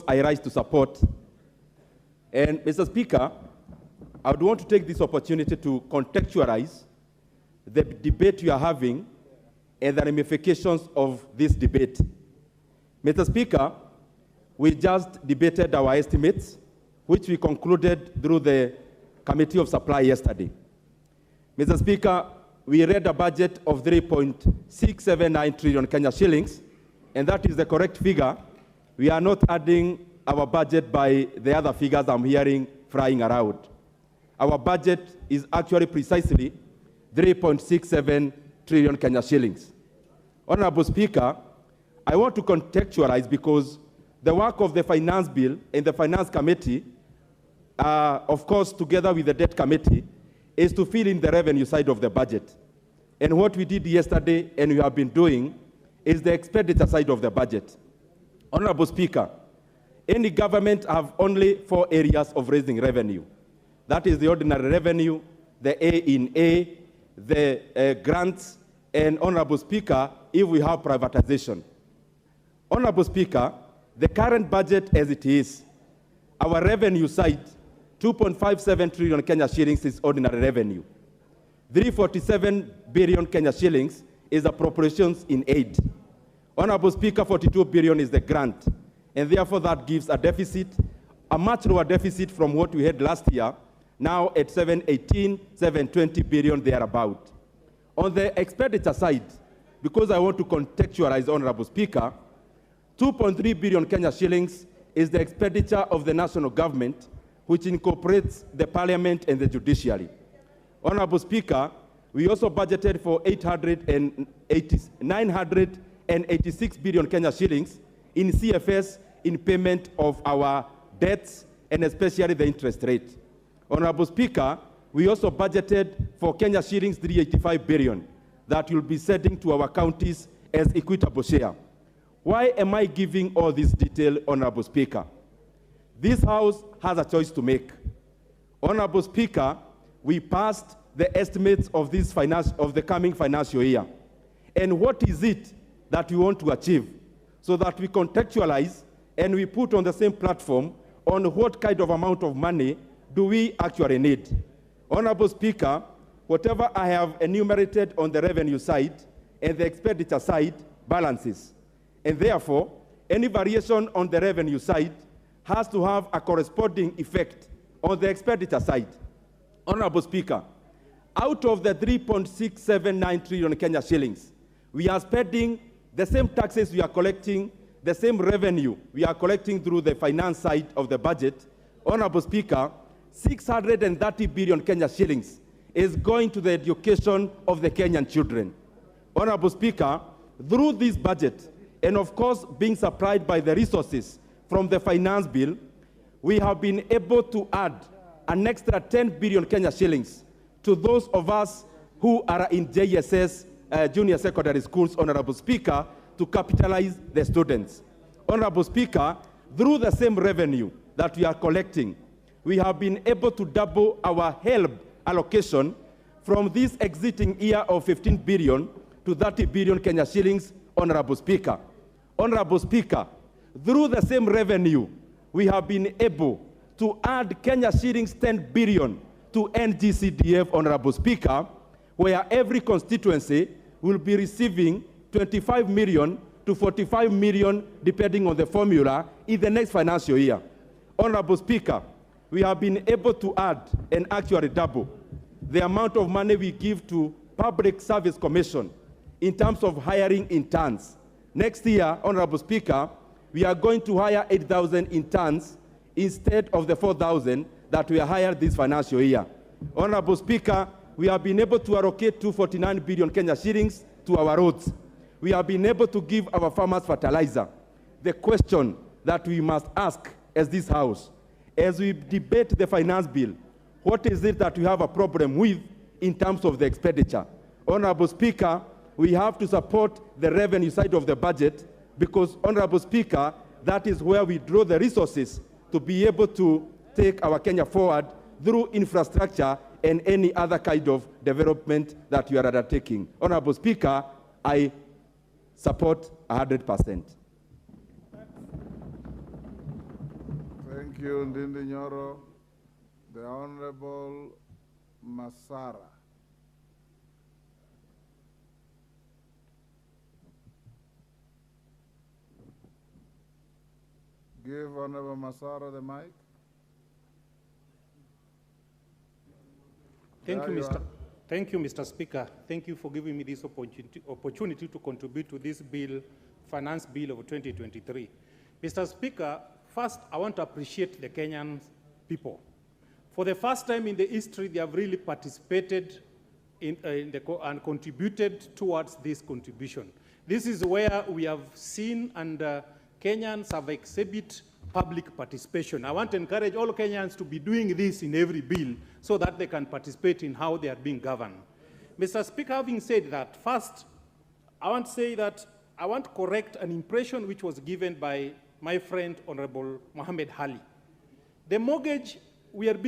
I rise to support. And Mr. Speaker, I would want to take this opportunity to contextualize the debate you are having and the ramifications of this debate. Mr. Speaker, we just debated our estimates, which we concluded through the Committee of Supply yesterday. Mr. Speaker, we read a budget of 3.679 trillion Kenya shillings, and that is the correct figure. We are not adding our budget by the other figures I'm hearing flying around. Our budget is actually precisely 3.67 trillion Kenya shillings. Honorable Speaker, I want to contextualize because the work of the Finance Bill and the Finance Committee, of course, together with the Debt Committee, is to fill in the revenue side of the budget. And what we did yesterday and we have been doing is the expenditure side of the budget. Honorable Speaker, any government have only 4 areas of raising revenue. That is the ordinary revenue, the A in A, the grants, and Honorable Speaker, if we have privatization. Honorable Speaker, the current budget as it is, our revenue side, 2.57 trillion Kenya shillings is ordinary revenue. 347 billion Kenya shillings is appropriations in aid. Honorable Speaker, 42 billion is the grant, and therefore that gives a deficit, a much lower deficit from what we had last year, now at 718, 720 billion thereabout. On the expenditure side, because I want to contextualize, Honorable Speaker, 2.3 billion Kenya shillings is the expenditure of the national government, which incorporates the parliament and the judiciary. Honorable Speaker, we also budgeted for 986 billion Kenya shillings in CFS in payment of our debts and especially the interest rate. Honorable Speaker, we also budgeted for Kenya shillings 385 billion that will be sending to our counties as equitable share. Why am I giving all this detail, Honorable Speaker? This House has a choice to make. Honorable Speaker, we passed the estimates of the coming financial year. And what is it that we want to achieve so that we contextualize and we put on the same platform on what kind of amount of money do we actually need. Honorable Speaker, whatever I have enumerated on the revenue side and the expenditure side balances. And therefore, any variation on the revenue side has to have a corresponding effect on the expenditure side. Honorable Speaker, out of the 3.679 trillion Kenya shillings, we are spending the same taxes we are collecting, the same revenue we are collecting through the finance side of the budget. Honorable Speaker, 630 billion Kenya shillings is going to the education of the Kenyan children. Honorable Speaker, through this budget, and of course being supplied by the resources from the Finance Bill, we have been able to add an extra 10 billion Kenya shillings to those of us who are in JSS, junior secondary schools, Honorable Speaker, to capitalize the students. Honorable Speaker, through the same revenue that we are collecting, we have been able to double our HELB allocation from this exiting year of 15 billion to 30 billion Kenya shillings, Honorable Speaker. Honorable Speaker, through the same revenue, we have been able to add Kenya shillings 10 billion to NGCDF, Honorable Speaker, where every constituency will be receiving 25 million to 45 million, depending on the formula, in the next financial year. Honorable Speaker, we have been able to add and actually double the amount of money we give to Public Service Commission in terms of hiring interns. Next year, Honorable Speaker, we are going to hire 8,000 interns instead of the 4,000 that we hired this financial year. Honorable Speaker, we have been able to allocate 249 billion Kenya shillings to our roads. We have been able to give our farmers fertilizer. The question that we must ask as this House, as we debate the Finance Bill, what is it that we have a problem with in terms of the expenditure? Honorable Speaker, we have to support the revenue side of the budget because, Honorable Speaker, that is where we draw the resources to be able to take our Kenya forward through infrastructure and any other kind of development that we are undertaking. Honorable Speaker, I support 100%. Thank you, Ndindi Nyoro. The Honorable Mathare. Give Honorable Mathare the mic. Thank you, Mr. Speaker. Thank you for giving me this opportunity to contribute to this bill, Finance Bill of 2023. Mr. Speaker, first, I want to appreciate the Kenyan people. For the first time in the history, they have really participated and contributed towards this contribution. This is where we have seen and Kenyans have exhibited public participation. I want to encourage all Kenyans to be doing this in every bill so that they can participate in how they are being governed. Mr. Speaker, having said that, first, I want to say that I want to correct an impression which was given by my friend, Honorable Mohammed Ali. The mortgage we are being